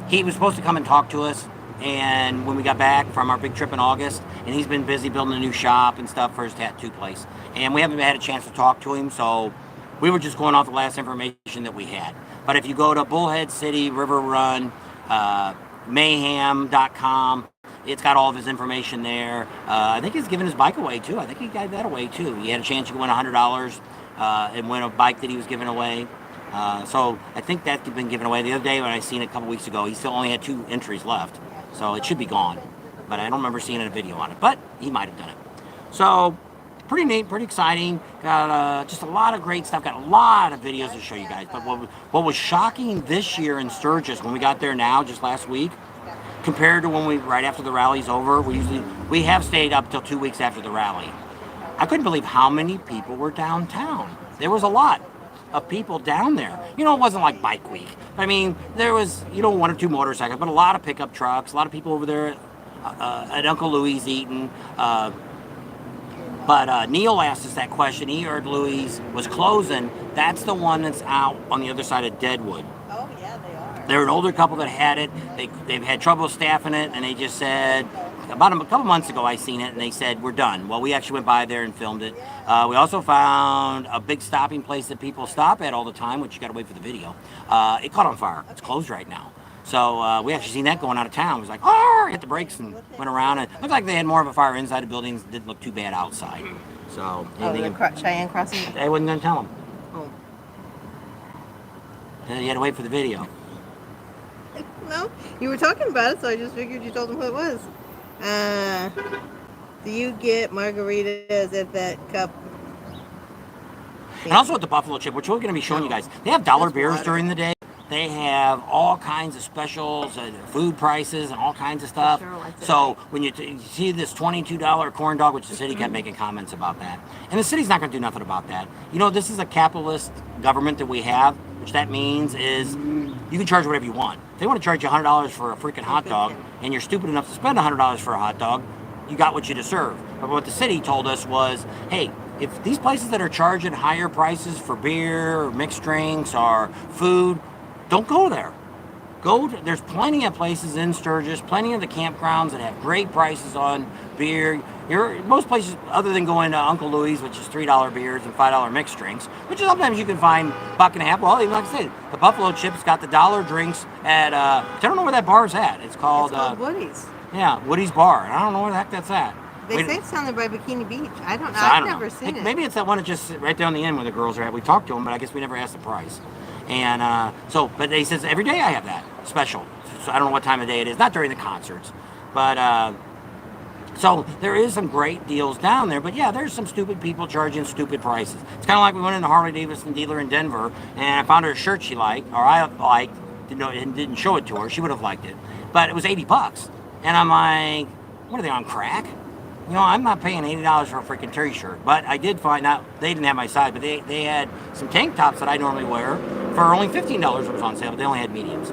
He was supposed to come and talk to us, and when we got back from our big trip in August, and he's been busy building a new shop and stuff for his tattoo place. And we haven't had a chance to talk to him, so... We were just going off the last information that we had. But if you go to Bullhead City River Run, mayhem.com, it's got all of his information there. I think he's giving his bike away, too. I think he gave that away, too. He had a chance to win $100 and win a bike that he was giving away. So I think that's been given away. The other day when I seen it a couple weeks ago, he still only had 2 entries left. So it should be gone. But I don't remember seeing a video on it. But he might have done it. So... pretty neat, pretty exciting. Got just a lot of great stuff. Got a lot of videos to show you guys. But what was shocking this year in Sturgis when we got there now, just last week, compared to when right after the rally's over, we have stayed up till 2 weeks after the rally. I couldn't believe how many people were downtown. There was a lot of people down there. You know, it wasn't like Bike Week. I mean, there was 1 or 2 motorcycles, but a lot of pickup trucks, a lot of people over there at Uncle Louie's eating. But Neil asked us that question. He heard Louie's was closing. That's the one that's out on the other side of Deadwood. Oh, yeah, they are. They're an older couple that had it. They've had trouble staffing it, and they just said about a couple months ago, I seen it, and they said, we're done. Well, we actually went by there and filmed it. We also found a big stopping place that people stop at all the time, which you got to wait for the video. It caught on fire. It's closed right now. So we actually seen that going out of town. It was like, oh, hit the brakes and went around. And it looked like they had more of a fire inside the buildings. Didn't look too bad outside. So Cheyenne Crossing. they wasn't going to tell them. Oh. You had to wait for the video. No, you were talking about it, so I just figured you told them who it was. Do you get margaritas at that cup? And also at the Buffalo Chip, which we're going to be showing you guys. They have dollar beers water. during the day. They have all kinds of specials, food prices, and all kinds of stuff. Sure like that. So when you see this $22 corn dog, which the city kept making comments about that, and the city's not going to do nothing about that. You know, this is a capitalist government that we have, which that means is you can charge whatever you want. If they want to charge you $100 for a freaking hot dog, and you're stupid enough to spend $100 for a hot dog, you got what you deserve. But what the city told us was, hey, if these places that are charging higher prices for beer or mixed drinks or food, don't go there. There's plenty of places in Sturgis, plenty of the campgrounds that have great prices on beer. Most places, other than going to Uncle Louie's, which is $3 beers and $5 mixed drinks, which sometimes you can find $1.50. Well, even like I said, the Buffalo Chips got the dollar drinks at, I don't know where that bar's at. It's called Woody's. Yeah, Woody's Bar. I don't know where the heck that's at. They say it's down there by Bikini Beach. I don't know. So I've never seen it. Maybe it's that one that just right down the end where the girls are at. We talked to them, but I guess we never asked the price. And but they says every day I have that special. So I don't know what time of day it is. Not during the concerts, but so there is some great deals down there. But yeah, there's some stupid people charging stupid prices. It's kind of like we went into Harley Davidson dealer in Denver, and I found her a shirt she liked, or I liked, and didn't show it to her. She would have liked it, but it was $80. And I'm like, what are they on crack? You know, I'm not paying $80 for a freaking t-shirt, but I did find out they didn't have my size, but they had some tank tops that I normally wear for only $15. It was on sale, but they only had mediums.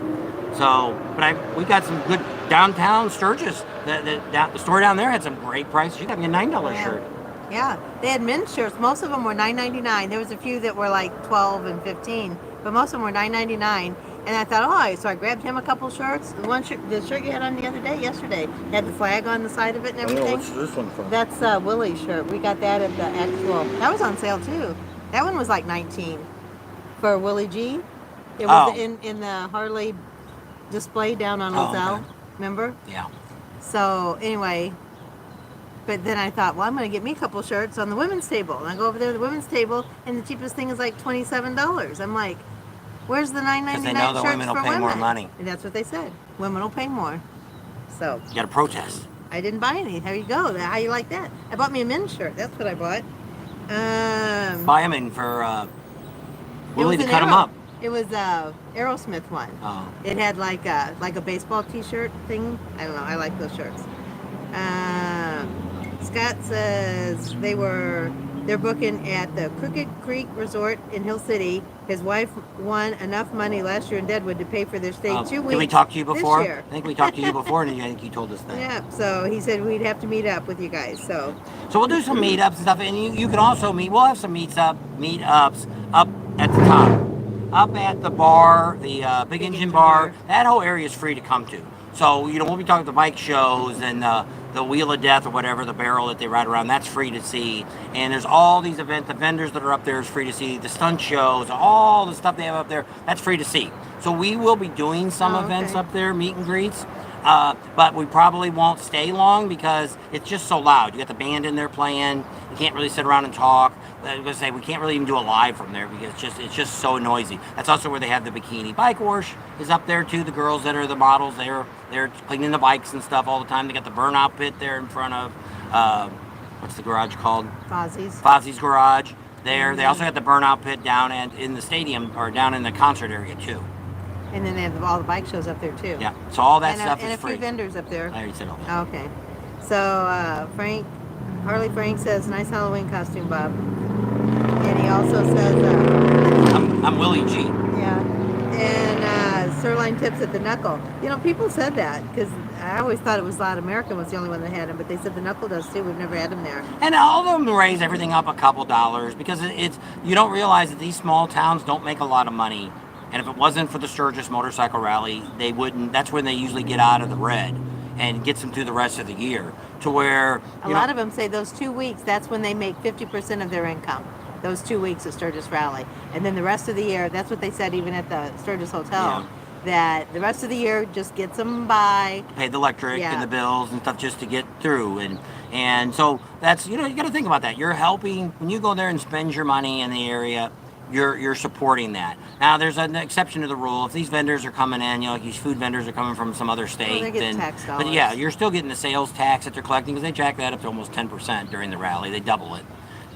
So, but we got some good downtown Sturgis. The store down there had some great prices. You got me a $9 shirt. Yeah, they had men's shirts. Most of them were $9.99. There was a few that were like $12 and $15, but most of them were $9.99. And I thought, so I grabbed him a couple shirts. The shirt you had on the other day, yesterday, had the flag on the side of it and everything. What's this one from? That's Willie's shirt. We got that at the actual. That was on sale too. That one was like $19 for Willie G. It was in the Harley display down on Lozelle. Okay. Remember? Yeah. So anyway, but then I thought, well, I'm going to get me a couple shirts on the women's table. And I go over there to the women's table, and the cheapest thing is like $27. I'm like, where's the $9.99 shirts for women? Because they know the women will pay more money. And that's what they said. Women will pay more. So you got to protest. I didn't buy any. There you go. How you like that? I bought me a men's shirt. That's what I bought. Buy them in for Willie to cut them up. It was a Aerosmith one. Oh. It had like a baseball T-shirt thing. I don't know. I like those shirts. Scott says they're booking at the Crooked Creek Resort in Hill City. His wife won enough money last year in Deadwood to pay for their stay 2 weeks. Did we talk to you before? This year. I think we talked to you before, and I think you told us that. Yeah. So he said we'd have to meet up with you guys. So we'll do some meetups and stuff, and you can also meet. We'll have some meetups up at the top, up at the bar, the Big Engine Bar. That whole area is free to come to. So we'll be talking the bike shows and the Wheel of Death or whatever, the barrel that they ride around, that's free to see. And there's all these events, the vendors that are up there is free to see. The stunt shows, all the stuff they have up there, that's free to see. So we will be doing some events up there, meet and greets. But we probably won't stay long because it's just so loud. You got the band in there playing. You can't really sit around and talk. I was going to say, we can't really even do a live from there because it's just so noisy. That's also where they have the bikini bike wash is up there too. The girls that are the models, they're cleaning the bikes and stuff all the time. They got the burnout pit there in front of, what's the garage called? Fozzie's garage there. Mm-hmm. They also got the burnout pit down in the stadium or down in the concert area too. And then they have all the bike shows up there too. Yeah, so all that stuff is free. And a few vendors up there. I already said all that. Okay. So Harley Frank says, nice Halloween costume, Bob. And he also says... I'm Willie G. Yeah. And sirloin tips at the Knuckle. People said that because I always thought it was Loud American was the only one that had them, but they said the Knuckle does too. We've never had them there. And all of them raise everything up a couple dollars because it's you don't realize that these small towns don't make a lot of money. And if it wasn't for the Sturgis Motorcycle Rally, they wouldn't. That's when they usually get out of the red. and gets them through the rest of the year. To where a lot of them say those 2 weeks, that's when they make 50% of their income. Those 2 weeks of Sturgis Rally. And then the rest of the year, that's what they said even at the Sturgis Hotel, that the rest of the year just gets them by. Pay the electric and the bills and stuff just to get through. And so that's, you got to think about that. You're helping, when you go there and spend your money in the area, you're supporting that. Now, there's an exception to the rule. If these vendors are coming in, like these food vendors are coming from some other state, they get tax dollars. But yeah, you're still getting the sales tax that they're collecting, because they jack that up to almost 10% during the rally. They double it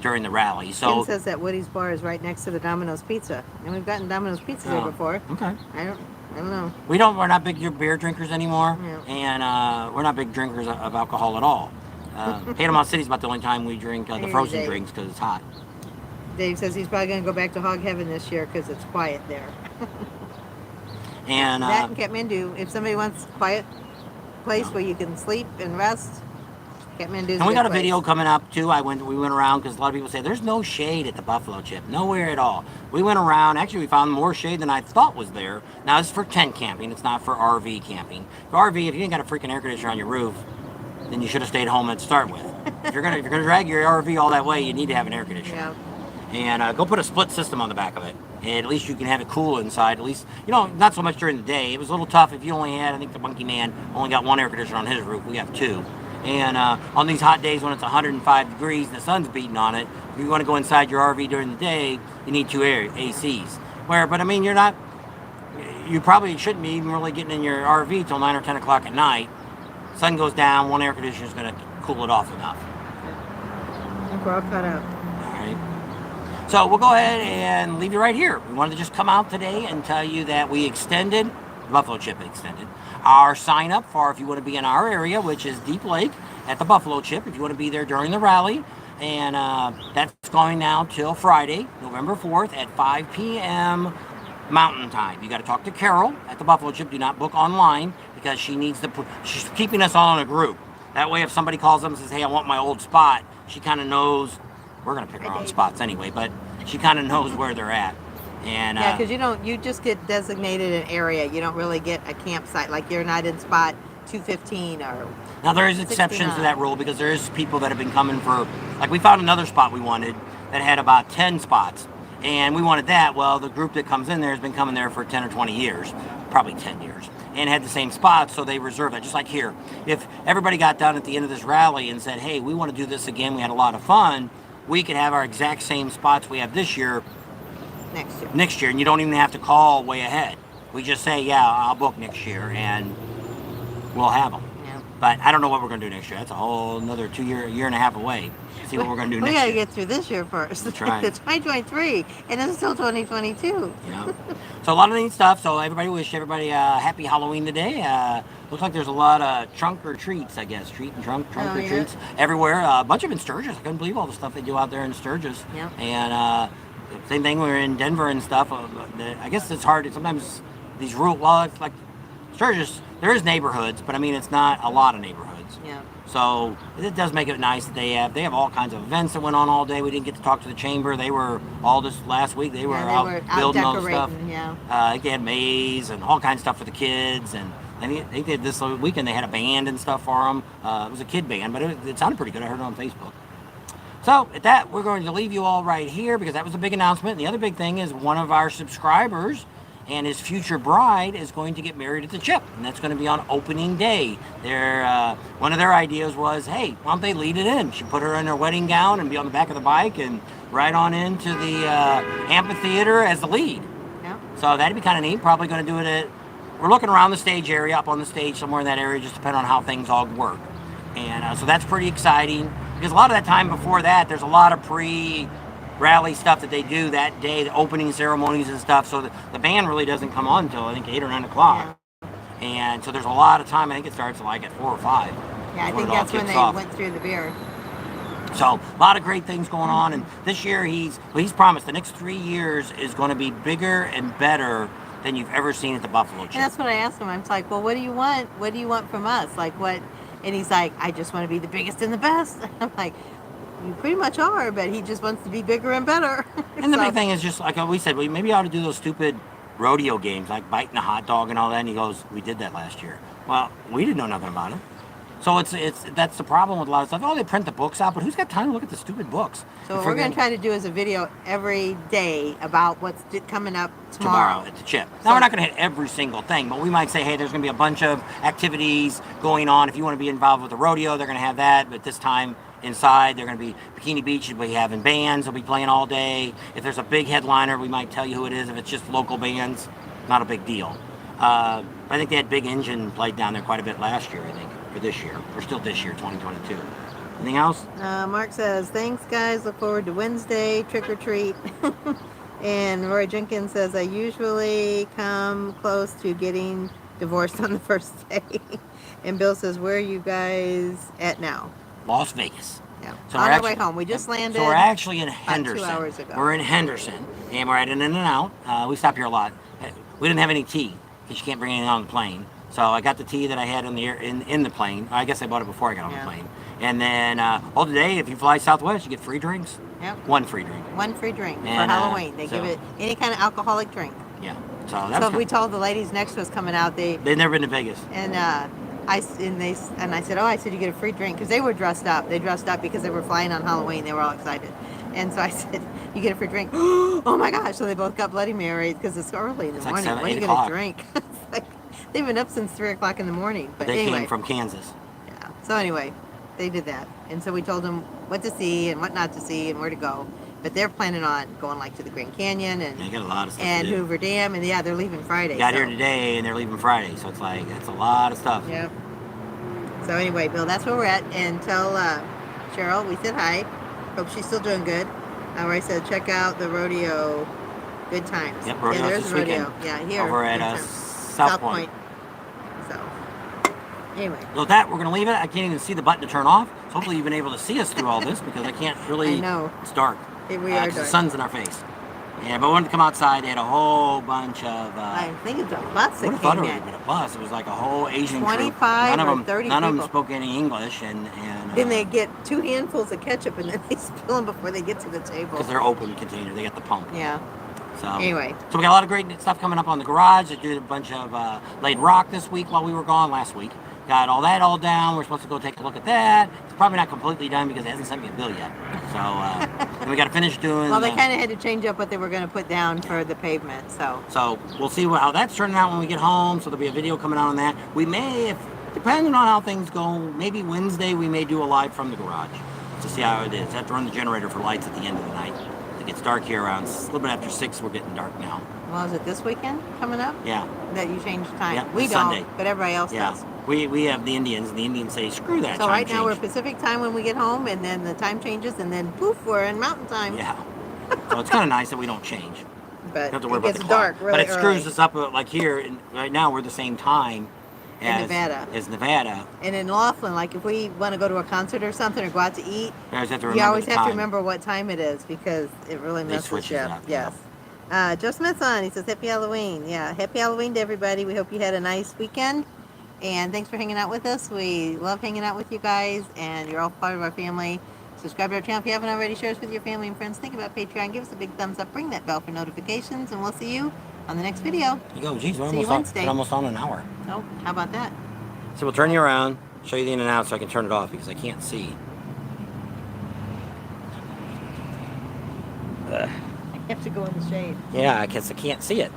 during the rally. So Ken says that Woody's Bar is right next to the Domino's Pizza, and we've gotten Domino's Pizza there before. Okay. I don't know. We're not big beer drinkers anymore, Yeah. and we're not big drinkers of alcohol at all. Panama City's about the only time we drink the frozen drinks because it's hot. Dave says he's probably going to go back to Hog Heaven this year because it's quiet there. And that in Kathmandu, if somebody wants a quiet place where you can sleep and rest, Kathmandu's and we got a place. video coming up too. We went around because a lot of people say there's no shade at the Buffalo Chip, nowhere at all. We went around. Actually, we found more shade than I thought was there. Now this is for tent camping. It's not for RV camping. For RV, if you ain't got a freaking air conditioner on your roof, then you should have stayed home to start with. if you're gonna drag your RV all that way, you need to have an air conditioner. Yeah. And go put a split system on the back of it. And at least you can have it cool inside. At least, not so much during the day. It was a little tough if you only had, I think the Monkey Man only got one air conditioner on his roof. We have two. And on these hot days when it's 105 degrees and the sun's beating on it, if you want to go inside your RV during the day, you need two ACs. But I mean, you probably shouldn't be even really getting in your RV till 9 or 10 o'clock at night. Sun goes down, one air conditioner is going to cool it off enough. I think we're all cut up. All right. So we'll go ahead and leave you right here. We wanted to just come out today and tell you that we extended, Buffalo Chip extended, our sign up for if you want to be in our area, which is Deep Lake at the Buffalo Chip, if you want to be there during the rally. And that's going now till Friday, November 4th at 5 p.m. Mountain Time. You got to talk to Carol at the Buffalo Chip. Do not book online because she's keeping us all in a group. That way if somebody calls them and says, hey, I want my old spot, she kind of knows. We're going to pick our own spots anyway, but she kind of knows where they're at. And yeah, because you just get designated an area. You don't really get a campsite. Like you're not in spot 215 or. Now there is exceptions to that rule because there is people that have been coming for, like we found another spot we wanted that had about 10 spots. And we wanted that. Well, the group that comes in there has been coming there for 10 or 20 years, probably 10 years, and had the same spots, so they reserved it. Just like here, if everybody got done at the end of this rally and said, hey, we want to do this again, we had a lot of fun, we could have our exact same spots we have this year next year, and you don't even have to call way ahead. We just say, yeah, I'll book next year, and we'll have them. Yeah. But I don't know what we're going to do next year. That's a whole another year and a half away. See what we're going to do next year. We got to get through this year first. That's right. It's 2023, and it's still 2022. Yeah. So a lot of neat stuff. So wish everybody a happy Halloween today. Looks like there's a lot of trunk or treats, I guess. Treat and trunk or treats everywhere. A bunch of in Sturgis. I couldn't believe all the stuff they do out there in Sturgis. Yeah. And same thing, we're in Denver and stuff. I guess it's hard. Sometimes these rules, well, it's like Sturgis, there is neighborhoods, but I mean, it's not a lot of neighborhoods. Yeah. So it does make it nice that they have all kinds of events that went on all day. We didn't get to talk to the chamber. They were all this last week. They were out building all the stuff. Yeah. They had maze and all kinds of stuff for the kids. And they did this weekend. They had a band and stuff for them. It was a kid band, but it sounded pretty good. I heard it on Facebook. So at that, we're going to leave you all right here because that was a big announcement. And the other big thing is one of our subscribers and his future bride is going to get married at the Chip, and that's going to be on opening day. One of their ideas was, hey, why don't they lead it in? She put her in her wedding gown and be on the back of the bike and ride on into the amphitheater as the lead. Yeah. So that'd be kind of neat. Probably going to do it we're looking around the stage area, up on the stage somewhere in that area, just depending on how things all work. And so that's pretty exciting because a lot of that time before that, there's a lot of rally stuff that they do that day, the opening ceremonies and stuff. So the band really doesn't come on until I think 8 or 9 o'clock. Yeah. And so there's a lot of time. I think it starts like at 4 or 5. Yeah, I think that's when they went through the beer. So a lot of great things going on. And this year he's promised the next 3 years is going to be bigger and better than you've ever seen at the Buffalo Chip. And that's what I asked him. I was like, well, what do you want? What do you want from us? Like what? And he's like, I just want to be the biggest and the best. I'm like, you pretty much are, but he just wants to be bigger and better. And the big thing is just like we said, well, maybe I ought to do those stupid rodeo games like biting a hot dog and all that. And he goes, we did that last year. Well, we didn't know nothing about it. So that's the problem with a lot of stuff. Oh, they print the books out, but who's got time to look at the stupid books? So what we're going to try to do is a video every day about what's coming up tomorrow At the chip. Now, we're not going to hit every single thing, but we might say, hey, there's going to be a bunch of activities going on. If you want to be involved with the rodeo, they're going to have that. But this time inside, they're going to be Bikini Beach. We'll be having bands. They'll be playing all day. If there's a big headliner, we might tell you who it is. If it's just local bands, not a big deal. I think they had Big Engine played down there quite a bit last year, I think, or this year. Or still this year, 2022. Anything else? Mark says, thanks, guys. Look forward to Wednesday. Trick or treat. And Roy Jenkins says, I usually come close to getting divorced on the first day. And Bill says, where are you guys at now? Las Vegas. Yeah. So on our way home. We just landed. So we're actually in Henderson. 2 hours ago. We're in Henderson, and we're at an In-N-Out. We stop here a lot. We didn't have any tea because you can't bring anything on the plane. So I got the tea that I had in the plane. I guess I bought it before I got on the plane. And then today, if you fly Southwest, you get free drinks. Yep. One free drink. One free drink for And, Halloween. They give it any kind of alcoholic drink. Yeah. So that's. So we told the ladies next to us coming out. They've never been to Vegas. And I said you get a free drink because they were dressed up. They dressed up because they were flying on Halloween. They were all excited. And so I said, you get a free drink. Oh my gosh! So they both got Bloody Marys because it's early in the morning. Like 7, what are you going to drink? It's like they've been up since 3 o'clock in the morning. But they anyway, came from Kansas. Yeah. So anyway, they did that, and so we told them what to see and what not to see and where to go. But they're planning on going like to the Grand Canyon and They got a lot of stuff and to do. Hoover Dam, and yeah, they're leaving Friday. Got here today and they're leaving Friday, so it's like that's a lot of stuff. Yep. So anyway, Bill, that's where we're at. And tell Cheryl we said hi. Hope she's still doing good. Where I said check out the rodeo. Good times. Yep, rodeo's there's this rodeo. weekend. Yeah, here Over at in South Point. So anyway. So with that, we're going to leave it. I can't even see the button to turn off. So hopefully you've been able to see us through all this because I can't really. I know. It's dark. We are 'cause dark. the sun's in our face. Yeah, but we wanted to come outside. They had a whole bunch of. I think it's a bus that I thought came it in. would have been a bus. It was like a whole Asian 25 troop. None or of them, 30 none of them people. spoke any English, and Then they get 2 handfuls of ketchup and then they spill them before they get to the table. because they're open container. They got the pump. Yeah. So Anyway. So we got a lot of great stuff coming up on the garage. They did a bunch of laid rock this week while we were gone last week. Got all that all down. We're supposed to go take a look at that. It's probably not completely done because it hasn't sent me a bill yet. So and we got to finish doing. Well, they kind of had to change up what they were going to put down for the pavement. So we'll see how that's turning out when we get home. So there'll be a video coming out on that. We may, depending on how things go, maybe Wednesday we may do a live from the garage to see how it is. I have to run the generator for lights at the end of the night. It gets dark here around a little bit after 6. We're getting dark now. Well, is it this weekend coming up? Yeah. That you changed time? Yeah, we don't, Sunday. but everybody else does. We have the Indians, and the Indians say, screw that So time right now we're change. Pacific time when we get home, and then the time changes, and then poof, we're in Mountain time. Yeah. So it's kind of nice that we don't change. But Have to worry it about gets the dark clock. really But it screws early. us up like here. And right now we're the same time as Nevada. And in Laughlin, like if we want to go to a concert or something or go out to eat, You always have to you remember always the have to time. remember what time it is because it really They messes switch you it up. up, Yes. Joe Smith's on. He says, Happy Halloween. Yeah, Happy Halloween to everybody. We hope you had a nice weekend. And thanks for hanging out with us. We love hanging out with you guys, and you're all part of our family. Subscribe to our channel if you haven't already. Share us with your family and friends. Think about Patreon. Give us a big thumbs up. Ring that bell for notifications, and we'll see you on the next video. You go, geez, we're See you almost Wednesday. almost on an hour. Oh, how about that? So we'll turn you around, show you the in and out so I can turn it off because I can't see. I have to go in the shade. Yeah, I guess I can't see it.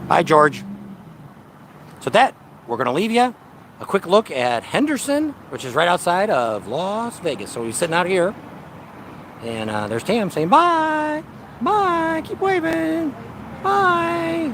Bye, George. So that, we're going to leave you a quick look at Henderson, which is right outside of Las Vegas. So we're sitting out here, and there's Tam saying bye. Bye. Keep waving. Bye.